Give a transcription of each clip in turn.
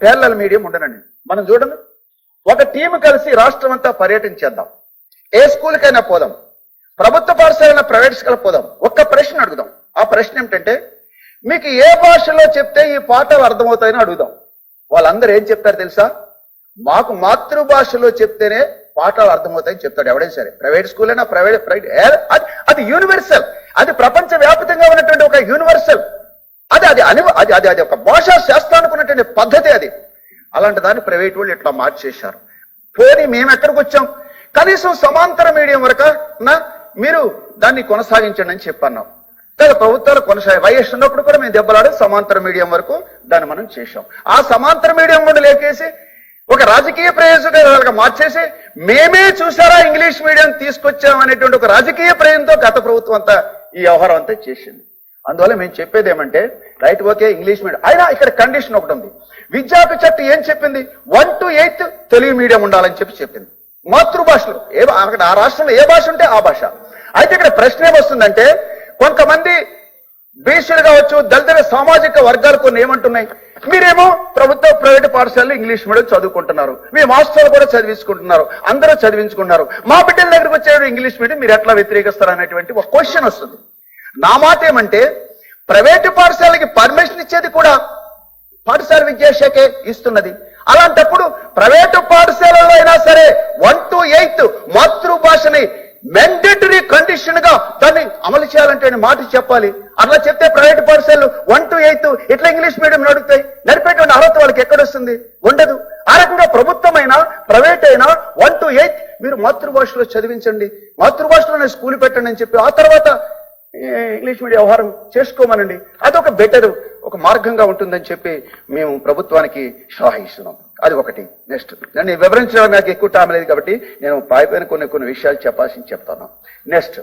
పేర్లల medium ఉండనండి. మనం చూడండి, ఒక టీం కలిసి రాష్ట్రం అంతా పర్యటించేద్దాం, ఏ స్కూల్కైనా పోదాం, ప్రభుత్వ పాఠశాల ప్రైవేట్ స్కూల్ పోదాం, ఒక్క ప్రశ్న అడుగుదాం. ఆ ప్రశ్న ఏమిటంటే, మీకు ఏ భాషలో చెప్తే ఈ పాఠాలు అర్థమవుతాయని అడుగుదాం. వాళ్ళందరూ ఏం చెప్తారు తెలుసా? మాకు మాతృభాషలో చెప్తేనే పాఠాలు అర్థమవుతాయని చెప్తాడు ఎవడైనా సరే. ప్రైవేట్ స్కూల్ అయినా ప్రైవేట్ అది యూనివర్సల్, అది ప్రపంచ వ్యాప్తంగా ఉన్నటువంటి ఒక యూనివర్సల్, అది ఒక భాషా శాస్త్రానికి ఉన్నటువంటి పద్ధతి అది. అలాంటి దాన్ని ప్రైవేట్ వాళ్ళు ఇట్లా మార్చేశారు. పోనీ మేము ఎక్కడికి వచ్చాం? కనీసం సమాంతర మీడియం వరకు మీరు దాన్ని కొనసాగించండి అని చెప్పన్నాం. లేదా ప్రభుత్వాలు వైఎస్ ఉన్నప్పుడు కూడా మేము దెబ్బలాడే సమాంతర మీడియం వరకు దాన్ని మనం చేశాం. ఆ సమాంతర మీడియం నుండి లేకేసి ఒక రాజకీయ ప్రయోజనాలుగా మార్చేసి మేమే చూసారా ఇంగ్లీష్ మీడియం తీసుకొచ్చాం అనేటువంటి ఒక రాజకీయ ప్రయోజనంతో గత ప్రభుత్వం అంతా ఈ వ్యవహారం అంతా చేసింది. అందువల్ల మేము చెప్పేది ఏమంటే, రైట్, ఓకే ఇంగ్లీష్ మీడియం అయినా ఇక్కడ కండిషన్ ఒకటి ఉంది. విద్యాకు చట్టం ఏం చెప్పింది? 1 to 8 తెలుగు మీడియం ఉండాలని చెప్పింది. మాతృభాషలో అక్కడ ఆ రాష్ట్రంలో ఏ భాష ఉంటే ఆ భాష. అయితే ఇక్కడ ప్రశ్న ఏమొస్తుందంటే, కొంతమంది బీసీలు కావచ్చు, దళిత సామాజిక వర్గాలు కొన్ని ఏమంటున్నాయి, మీరేమో ప్రభుత్వ ప్రైవేటు పాఠశాలలో ఇంగ్లీష్ మీడియం చదువుకుంటున్నారు, మీ మాస్టర్లు కూడా చదివించుకుంటున్నారు, అందరూ చదివించుకుంటున్నారు, మా బిడ్డల దగ్గరకు వచ్చే ఇంగ్లీష్ మీడియం మీరు ఎట్లా వ్యతిరేకిస్తారు అనేటువంటి ఒక క్వశ్చన్ వస్తుంది. నా మాట ఏమంటే, ప్రైవేటు పాఠశాలకి పర్మిషన్ ఇచ్చేది కూడా పాఠశాల విద్యాశాఖే ఇస్తున్నది. అలాంటప్పుడు ప్రైవేటు పాఠశాలలో అయినా సరే 1 to 8 మాతృభాషని మ్యాండేటరీ కండిషన్ గా దాన్ని అమలు చేయాలంటే మాట చెప్పాలి. అట్లా చెప్తే ప్రైవేట్ పాఠశాలలు 1 to 8 ఇట్లా ఇంగ్లీష్ మీడియం నడుపుతాయి. నడిపేటువంటి అర్హత వాళ్ళకి ఎక్కడొస్తుంది? ఉండదు. ఆ రకంగా ప్రభుత్వమైనా ప్రైవేట్ అయినా 1 to 8 మీరు మాతృభాషలో చదివించండి, మాతృభాషలోనే స్కూల్ పెట్టండి అని చెప్పి ఆ తర్వాత ఇంగ్లీష్ మీడియం వ్యవహారం చేసుకోమనండి. అదొక బెటర్ ఒక మార్గంగా ఉంటుందని చెప్పి మేము ప్రభుత్వానికి సలహా ఇస్తున్నాం. అది ఒకటి. నెక్స్ట్, నన్ను వివరించడం నాకు ఎక్కువ టైం లేదు కాబట్టి నేను పైపైన కొన్ని విషయాలు చెప్తాను. నెక్స్ట్,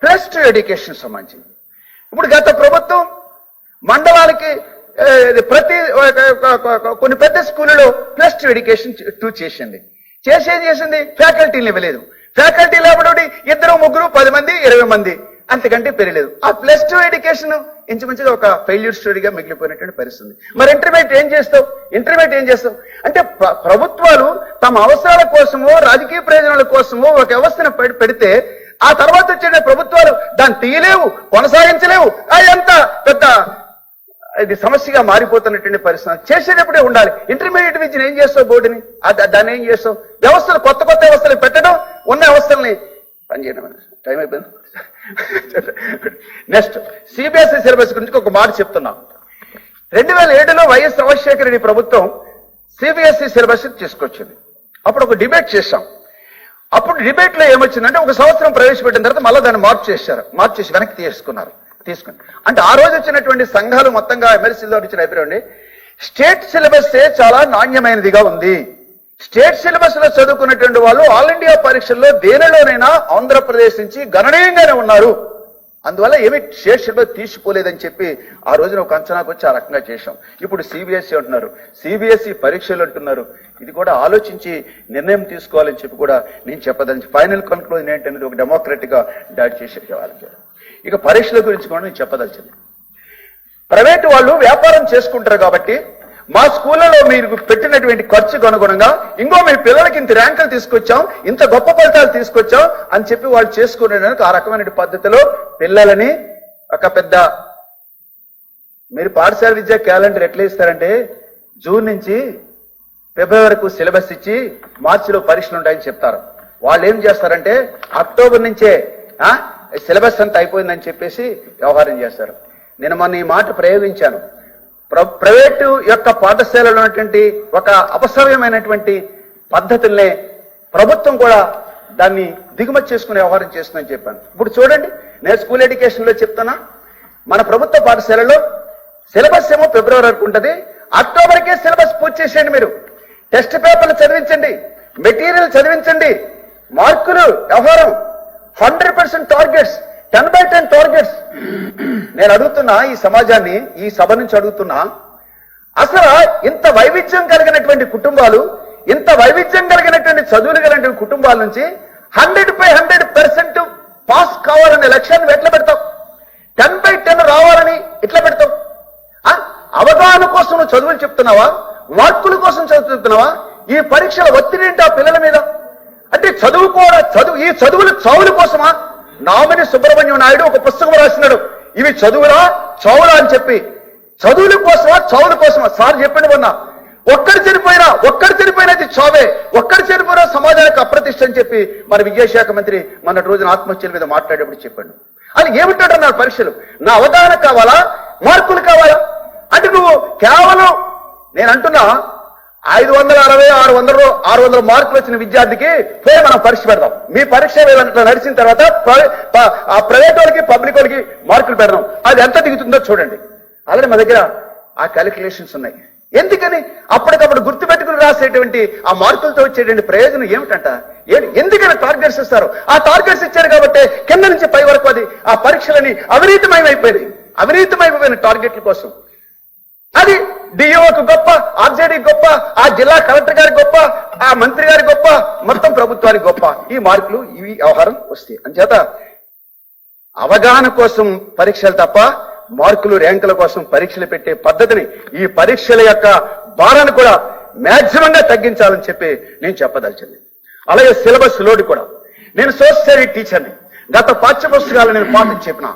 +2 ఎడ్యుకేషన్ సంబంధించి ఇప్పుడు గత ప్రభుత్వం మండలానికి ప్రతి కొన్ని పెద్ద స్కూళ్ళలో +2 ఎడ్యుకేషన్ 2 చేసింది. చేసింది ఫ్యాకల్టీని ఇవ్వలేదు. ఫ్యాకల్టీ లేకపోతే 2, 3, 10 మంది 20 మంది అంతకంటే పెరగలేదు. ఆ +2 ఎడ్యుకేషన్ ఇంచుమించుగా ఒక ఫెయిల్యూర్ స్టోరీగా మిగిలిపోయినటువంటి పరిస్థితి. మరి ఇంటర్మీడియట్ ఏం చేస్తావు అంటే ప్రభుత్వాలు తమ అవసరాల కోసమో రాజకీయ ప్రయోజనాల కోసమో ఒక వ్యవస్థను పెడితే ఆ తర్వాత వచ్చిన ప్రభుత్వాలు దాన్ని తీయలేవు, కొనసాగించలేవు. అదంతా పెద్ద ఇది సమస్యగా మారిపోతున్నటువంటి పరిస్థితి. చేసేటప్పుడే ఉండాలి. ఇంటర్మీడియట్ విద్యను ఏం చేస్తావు? బోర్డుని దాన్ని ఏం చేస్తావు? వ్యవస్థలు కొత్త వ్యవస్థలు పెట్టడం, ఉన్న వ్యవస్థల్ని పనిచేయడం. టైం అయిపోయింది. నెక్స్ట్, సిబిఎస్ఈ సిలబస్ గురించి ఒక మాట చెప్తున్నా. 2007లో వైఎస్ రాజశేఖర రెడ్డి ప్రభుత్వం సిబిఎస్ఈ సిలబస్ తీసుకొచ్చింది. అప్పుడు ఒక డిబేట్ చేశాం. అప్పుడు డిబేట్ లో ఏమొచ్చిందంటే, ఒక సంవత్సరం ప్రవేశపెట్టిన తర్వాత మళ్ళీ దాన్ని మార్చేసి వెనక్కి తీసుకుని అంటే ఆ రోజు వచ్చినటువంటి సంఘాలు మొత్తంగా ఎమ్మెల్సీలో వచ్చిన అయిపోయింది. స్టేట్ సిలబస్ చాలా నాణ్యమైనదిగా ఉంది. స్టేట్ సిలబస్ లో చదువుకున్నటువంటి వాళ్ళు ఆల్ ఇండియా పరీక్షల్లో దేనిలోనైనా ఆంధ్రప్రదేశ్ నుంచి గణనీయంగానే ఉన్నారు. అందువల్ల ఏమి స్టేట్ సిలబస్ తీసిపోలేదని చెప్పి ఆ రోజున ఒక అంచనాకు వచ్చి ఆ రకంగా చేశాం. ఇప్పుడు సిబిఎస్ఈ అంటున్నారు, సిబిఎస్ఈ పరీక్షలు అంటున్నారు. ఇది కూడా ఆలోచించి నిర్ణయం తీసుకోవాలని చెప్పి కూడా నేను చెప్పదలిచి ఫైనల్ కన్క్లూజన్ ఏంటనేది ఒక డెమోక్రటిక్ గా డాట్ చేసేవాళ్ళకి. ఇక పరీక్షల గురించి కూడా నేను చెప్పదలిచింది. ప్రైవేటు వాళ్ళు వ్యాపారం చేసుకుంటారు కాబట్టి మా స్కూళ్ళలో మీరు పెట్టినటువంటి ఖర్చుకు అనుగుణంగా ఇంకో మీ పిల్లలకి ఇంత ర్యాంకులు తీసుకొచ్చాం, ఇంత గొప్ప ఫలితాలు తీసుకొచ్చాం అని చెప్పి వాళ్ళు చేసుకునేందుకు ఆ రకమైన పద్ధతిలో పిల్లలని ఒక పెద్ద మీరు పాఠశాల విద్యా క్యాలెండర్ ఎట్లా ఇస్తారంటే జూన్ నుంచి ఫిబ్రవరి వరకు సిలబస్ ఇచ్చి మార్చిలో పరీక్షలు ఉంటాయని చెప్తారు. వాళ్ళు ఏం చేస్తారంటే అక్టోబర్ నుంచే సిలబస్ అంతా అయిపోయిందని చెప్పేసి వ్యవహారం చేస్తారు. నేను మొన్న ఈ మాట ప్రయోగించాను. ప్రైవేటు యొక్క పాఠశాలలో ఉన్నటువంటి ఒక అపసవ్యమైనటువంటి పద్ధతుల్నే ప్రభుత్వం కూడా దాన్ని దిగుమతి చేసుకునే వ్యవహారం చేస్తుందని చెప్పాను. ఇప్పుడు చూడండి, నేను స్కూల్ ఎడ్యుకేషన్ లో చెప్తున్నా, మన ప్రభుత్వ పాఠశాలలో సిలబస్ ఏమో ఫిబ్రవరి వరకు ఉంటుంది. అక్టోబర్కే సిలబస్ పూర్తి చేసేయండి. మీరు టెస్ట్ పేపర్లు చదివించండి, మెటీరియల్ చదివించండి, మార్కులు వ్యవహారం 100% టార్గెట్స్, 10/10 టార్గెట్స్. నేను అడుగుతున్నా ఈ సమాజాన్ని, ఈ సభ నుంచి అడుగుతున్నా, అసలు ఇంత వైవిధ్యం కలిగినటువంటి కుటుంబాలు, ఇంత వైవిధ్యం కలిగినటువంటి చదువులు కలిగినటువంటి కుటుంబాల నుంచి 100/100% పాస్ కావాలనే లక్ష్యాన్ని ఎట్లా పెడతావు? 10/10 రావాలని ఎట్లా పెడతావు? అవగాహన కోసం చదువులు చెప్తున్నావా, మార్కుల కోసం చదువుతున్నావా? ఈ పరీక్షల ఒత్తిడి ఏంటి ఆ పిల్లల మీద? అంటే ఈ చదువులు చావుల కోసమా? నామిని సుబ్రహ్మణ్యం నాయుడు ఒక పుస్తకం రాసినాడు, ఇవి చదువులా చావులా అని చెప్పి. చదువుల కోసమా చావుల కోసమా? సార్ చెప్పండి, మొన్న ఒక్కడు చనిపోయినా అది చావే, ఒక్కడు చనిపోయినా సమాజానికి అప్రతిష్ట అని చెప్పి మన విద్యాశాఖ మంత్రి మొన్నటి రోజున ఆత్మహత్యల మీద మాట్లాడేప్పుడు చెప్పాడు. అది ఏమిటాడు నా పరీక్షలు? నా అవగాహన కావాలా, మార్కులు కావాలా? అంటే నువ్వు కేవలం నేను అంటున్నా 560, 600 మార్కులు వచ్చిన విద్యార్థికి పోయి మనం పరీక్ష పెడదాం. మీ పరీక్ష నడిచిన తర్వాత ప్రైవేట్ వాళ్ళకి పబ్లిక్ వాళ్ళకి మార్కులు పెడదాం. అది ఎంత దిగుతుందో చూడండి. అలాగే మా దగ్గర ఆ క్యాలిక్యులేషన్స్ ఉన్నాయి. ఎందుకని అప్పటికప్పుడు గుర్తుపెట్టుకుని రాసేటువంటి ఆ మార్కులతో వచ్చేటువంటి ప్రయోజనం ఏమిటంట? ఎందుకని టార్గెట్స్ ఇస్తారు? ఆ టార్గెట్స్ ఇచ్చారు కాబట్టి కింద నుంచి పై వరకు అది ఆ పరీక్షలని అవినీతిమయమైన టార్గెట్ల కోసం. అది డిఓకు గొప్ప, ఆర్జేడీ గొప్ప, ఆ జిల్లా కలెక్టర్ గారి గొప్ప, ఆ మంత్రి గారి గొప్ప, మొత్తం ప్రభుత్వానికి గొప్ప. ఈ మార్కులు ఇవి వ్యవహారం వస్తాయి. అంచేత అవగాహన కోసం పరీక్షలు తప్ప మార్కులు ర్యాంకుల కోసం పరీక్షలు పెట్టే పద్ధతిని, ఈ పరీక్షల యొక్క భారాన్ని కూడా మాక్సిమంగా తగ్గించాలని చెప్పి నేను చెప్పదలిచింది. అలాగే సిలబస్ లోడ్ కూడా. నేను సోషల్ స్టడీ టీచర్ని. గత పాఠ్య పుస్తకాలు నేను పాఠం చెప్పిన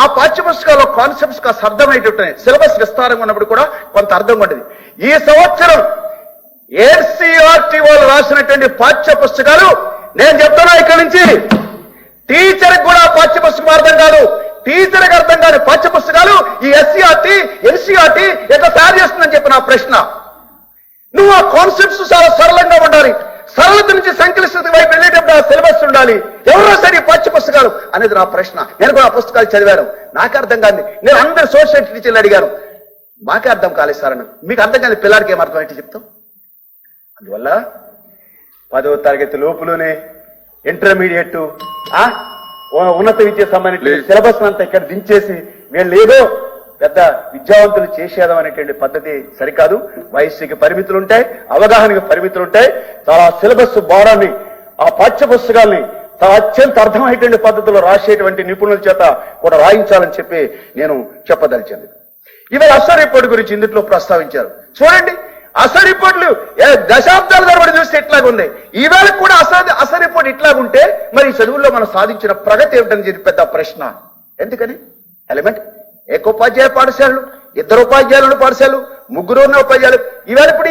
ఆ పాఠ్య పుస్తకాల్లో కాన్సెప్ట్స్ కాస్త అర్థమయ్యేటట్టున్నాయి. సిలబస్ విస్తారంగా ఉన్నప్పుడు కూడా కొంత అర్థం ఉండేది. ఈ సంవత్సరం NCERT వాళ్ళు రాసినటువంటి పాఠ్య పుస్తకాలు నేను చెప్తున్నా ఇక్కడి నుంచి, టీచర్కి కూడా పాఠ్య పుస్తకం అర్థం కాదు. టీచర్కి అర్థం కాని పాఠ్య పుస్తకాలు ఈ NCERT ఎట్లా తయారు చేస్తుందని చెప్పి నా ప్రశ్న. నువ్వు ఆ కాన్సెప్ట్స్ చాలా సరళంగా ఉండాలి. సరళత నుంచి సంక్లిష్టత వైపు వెళ్ళేటప్పుడు ఆ సిలబస్ ఉండాలి. ఎవరో సరే పాఠ్య పుస్తకాలు అనేది నా ప్రశ్న. నేను కూడా ఆ పుస్తకాలు చదివాను, నాకు అర్థం కాదు. నేను అందరు సోషల్ టీచర్లు అడిగాను, మాకే అర్థం కాలేదు సార్ అని. మీకు అర్థం కాదు, పిల్లలకి ఏం అర్థం ఏంటి చెప్తాం. అందువల్ల 10వ తరగతి లోపులోనే ఇంటర్మీడియట్ ఉన్నత విద్య సంబంధించిన సిలబస్ అంతా ఇక్కడ దించేసి వీళ్ళు ఏదో పెద్ద విద్యావంతులు చేసేదాం అనేటువంటి పద్ధతి సరికాదు. వయస్సుకి పరిమితులు ఉంటాయి, అవగాహనకి పరిమితులు ఉంటాయి. చాలా సిలబస్ భారాన్ని, ఆ పాఠ్య పుస్తకాల్ని చాలా అత్యంత అర్థమయ్యేటువంటి పద్ధతిలో రాసేటువంటి నిపుణుల చేత కూడా రాయించాలని చెప్పి నేను చెప్పదలిచింది. ఇవాళ అసలు రిపోర్ట్ గురించి ఇందులో ప్రస్తావించారు. చూడండి, అసలు రిపోర్ట్లు దశాబ్దాల తరబడి చూస్తే ఇట్లాగుంది. ఈవేళ కూడా అసలు రిపోర్ట్ ఇట్లాగుంటే మరి ఈ చదువుల్లో మనం సాధించిన ప్రగతి ఏమిటని చెప్పి పెద్ద ప్రశ్న. ఎందుకని ఎలిమెంట్ ఏకోపాధ్యాయ పాఠశాలలు, 2 ఉపాధ్యాయులు పాఠశాలలు, 3 ఉన్న ఉపాధ్యాయులు. ఈవేళ ఇప్పుడు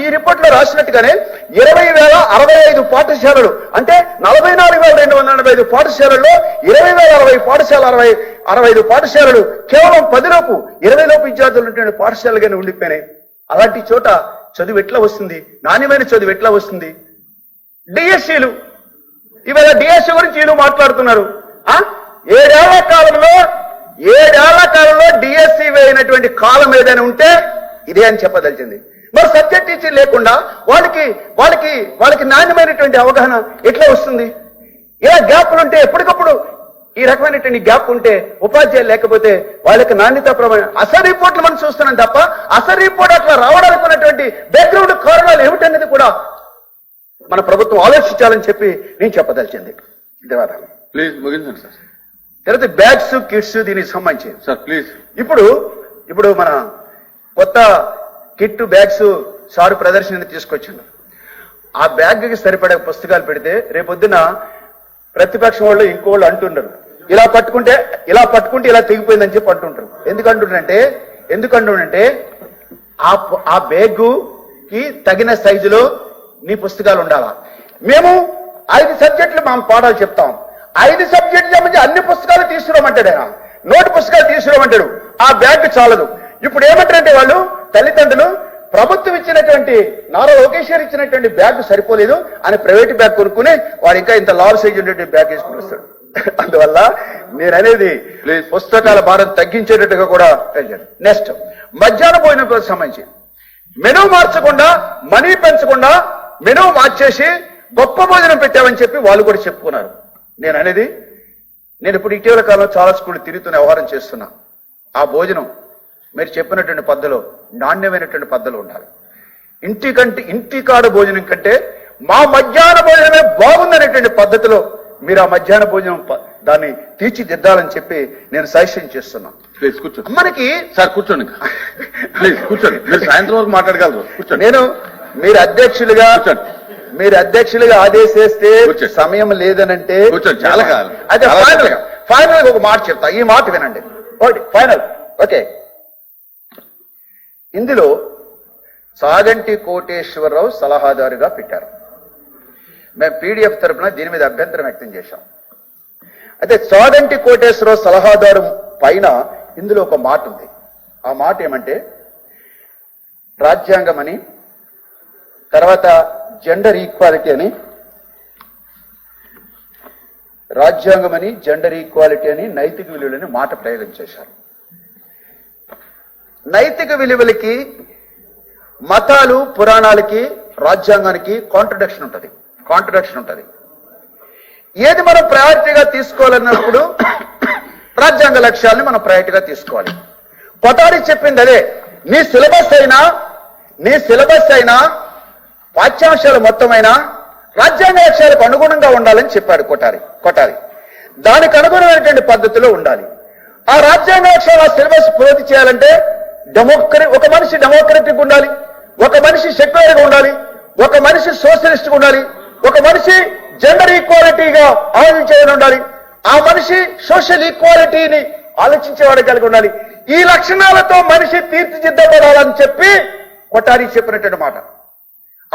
ఈ రిపోర్ట్ లో రాసినట్టుగానే 20,065 పాఠశాలలు, అంటే 44,285 పాఠశాలల్లో 20,060 పాఠశాలలు, 65 పాఠశాలలు కేవలం 10 లోపు 20 లోపు విద్యార్థులు ఉంటే పాఠశాలగానే ఉండిపోయినాయి. అలాంటి చోట చదువు ఎట్లా వస్తుంది? నాణ్యమైన చదువు ఎట్లా వస్తుంది? డిఎస్సీలు, ఇవాళ డిఎస్సీ గురించి వీళ్ళు మాట్లాడుతున్నారు. 7 ఏళ్ల కాలంలో డిఎస్సీ వేయినటువంటి కాలం ఏదైనా ఉంటే ఇదే అని చెప్పదలిచింది. మరి సబ్జెక్ట్ టీచర్ లేకుండా వాళ్ళకి నాణ్యమైనటువంటి అవగాహన ఎట్లా వస్తుంది? ఇలా గ్యాప్లు ఉంటే, ఎప్పటికప్పుడు ఈ రకమైనటువంటి గ్యాప్ ఉంటే, ఉపాధ్యాయులు లేకపోతే వాళ్ళకి నాణ్యత ప్రమాణ అసలు రిపోర్ట్లు మనం చూస్తున్నాం తప్ప అసలు రిపోర్ట్ అట్లా రావడానికి ఉన్నటువంటి బ్యాక్గ్రౌండ్ కారణాలు ఏమిటనేది కూడా మన ప్రభుత్వం ఆలోచించాలని చెప్పి నేను చెప్పదలిచింది. ధన్యవాదాలు. ప్లీజ్ ముగించండి సార్. తర్వాత బ్యాగ్స్, కిట్స్ దీనికి సంబంధించి సార్ ప్లీజ్. ఇప్పుడు మన కొత్త కిట్ బ్యాగ్స్ సారు ప్రదర్శన తీసుకొచ్చిండు. ఆ బ్యాగ్కి సరిపడే పుస్తకాలు పెడితే రేపొద్దున ప్రతిపక్షం వాళ్ళు ఇంకోళ్ళు అంటున్నారు, ఇలా పట్టుకుంటే ఇలా తెగిపోయిందని చెప్పి అంటుంటారు. ఎందుకంటుంటే ఆ బ్యాగుకి తగిన సైజులో నీ పుస్తకాలు ఉండాలా. మేము 5 సబ్జెక్టులు మనం పాఠాలు చెప్తాం. 5 సబ్జెక్టుల మధ్య అన్ని పుస్తకాలు తీసుకురామంటాడు ఆయన, నోటు పుస్తకాలు తీసుకురామంటాడు. ఆ బ్యాగ్ చాలదు. ఇప్పుడు ఏమంటారంటే వాళ్ళు తల్లిదండ్రులు, ప్రభుత్వం ఇచ్చినటువంటి నారా లోకేష్ గారు ఇచ్చినటువంటి బ్యాగ్ సరిపోలేదు అని ప్రైవేట్ బ్యాగ్ కొనుక్కుని వాడు ఇంకా ఇంత లార్జ్ సైజ్ ఉండేటువంటి బ్యాగ్ వేసుకుని వస్తాడు. అందువల్ల నేను అనేది పుస్తకాల భారం తగ్గించేటట్టుగా కూడా పెంచాడు. నెక్స్ట్, మధ్యాహ్న భోజనం సంబంధించి మెనూ మార్చకుండా, మనీ పెంచకుండా మెనూ మార్చేసి గొప్ప భోజనం పెట్టామని చెప్పి వాళ్ళు కూడా చెప్పుకున్నారు. నేను ఇప్పుడు ఇటీవల కాలంలో చాలా స్కూళ్ళు తిరుగుతున్న వ్యవహారం చేస్తున్నా. ఆ భోజనం మీరు చెప్పినటువంటి పద్ధతిలో నాణ్యమైనటువంటి పద్ధతిలో ఉండాలి. ఇంటికాడ భోజనం కంటే మా మధ్యాహ్న భోజనమే బాగుందనేటువంటి పద్ధతిలో మీరు ఆ మధ్యాహ్న భోజనం దాన్ని తీర్చిదిద్దాలని చెప్పి నేను సజెషన్ చేస్తున్నాను. ప్లీజ్ కూర్చోండి మనకి సార్, కూర్చోండి ప్లీజ్ కూర్చోండి. మీరు సాయంత్రం వరకు మాట్లాడగలరు. కూర్చోండి. నేను మీరు అధ్యక్షులుగా ఆదేశిస్తే కూర్చోండి. సమయం లేదనంటే కూర్చోండి. చాలా కాలం. అదే ఫైనల్ ఒక మాట చెప్తా. ఈ మాట వినండి. ఒకటి ఫైనల్. ఓకే, ఇందులో సాగంటి కోటేశ్వరరావు సలహాదారుగా పెట్టారు. మేము పీడిఎఫ్ తరఫున దీని మీద అభ్యంతరం వ్యక్తం చేశాం. అయితే సాగంటి కోటేశ్వరరావు సలహాదారు పైన ఇందులో ఒక మాట ఉంది. ఆ మాట ఏమంటే రాజ్యాంగం అని, తర్వాత జెండర్ ఈక్వాలిటీ అని, రాజ్యాంగం అని, జెండర్ ఈక్వాలిటీ అని, నైతిక విలువలని మాట ప్రయోగం చేశారు. నైతిక విలువలకి, మతాలు, పురాణాలకి, రాజ్యాంగానికి కాంట్రడిక్షన్ ఉంటుంది. ఏది మనం ప్రయారిటీగా తీసుకోవాలన్నప్పుడు రాజ్యాంగ లక్ష్యాలను మనం ప్రయారిటీగా తీసుకోవాలి. కొటారి చెప్పింది అదే. నీ సిలబస్ అయినా పాఠ్యాంశాలు మొత్తమైనా రాజ్యాంగ లక్ష్యాలకు అనుగుణంగా ఉండాలని చెప్పాడు కొటారి. దానికి అనుగుణమైనటువంటి పద్ధతిలో ఉండాలి. ఆ రాజ్యాంగ లక్ష్యాలు, ఆ సిలబస్ పూర్తి చేయాలంటే ఒక మనిషి డెమోక్రటిక్ ఉండాలి, ఒక మనిషి సెక్యులర్ గా ఉండాలి, ఒక మనిషి సోషలిస్ట్ గా ఉండాలి, ఒక మనిషి జెండర్ ఈక్వాలిటీగా ఆలోచించేవాడు ఉండాలి, ఆ మనిషి సోషల్ ఈక్వాలిటీని ఆలోచించేవాడు కలిగి ఉండాలి. ఈ లక్షణాలతో మనిషి తీర్చిదిద్దబడాలని చెప్పి కొటారి చెప్పినటువంటి మాట.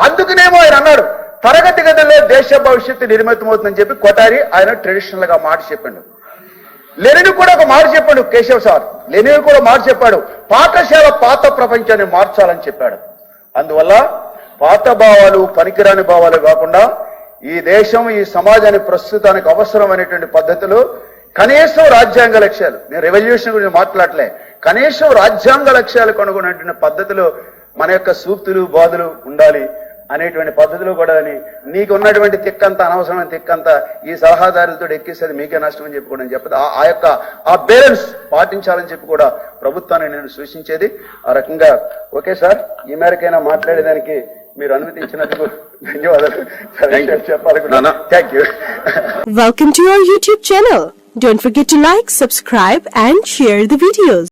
అందుకనేమో ఆయన అన్నాడు తరగతి గదుల్లో దేశ భవిష్యత్తు నిర్మితమవుతుందని చెప్పి కొటారి ఆయన ట్రెడిషనల్ గా మాట చెప్పాడు. లెనిన్ కూడా ఒక మాట చెప్పాడు. కేశవ్ సార్ లెనిన్ కూడా మాట చెప్పాడు, పాఠశాల పాత ప్రపంచాన్ని మార్చాలని చెప్పాడు. అందువల్ల పాత భావాలు, పనికిరాని భావాలు కాకుండా ఈ దేశం, ఈ సమాజానికి ప్రస్తుతానికి అవసరమైనటువంటి పద్ధతులు, కనీసం రాజ్యాంగ లక్ష్యాలు, నేను రెవల్యూషన్ గురించి మాట్లాడలే, కనీసం రాజ్యాంగ లక్ష్యాలకు అనుగుణటువంటి పద్ధతులు మన యొక్క సూక్తులు, బాధలు ఉండాలి అనేటువంటి పద్ధతులు కూడా. నీకు ఉన్నటువంటి తిక్కంతా, అనవసరమైన తిక్కంతా ఈ సలహాదారులతో ఎక్కిస్తుంది, మీకే నష్టం అని చెప్పుకోవడం చెప్పదు. ఆ బ్యాలెన్స్ పాటించాలని చెప్పి కూడా ప్రభుత్వాన్ని నేను సూచించేది. ఆ రకంగా ఓకే సార్, ఈ మేరకైనా మాట్లాడేదానికి మీరు అనుమతించినందుకు ధన్యవాదాలు. చెప్పాలనుకున్నాను. Thank you. Welcome to our YouTube channel. Don't forget to like, subscribe and share the videos.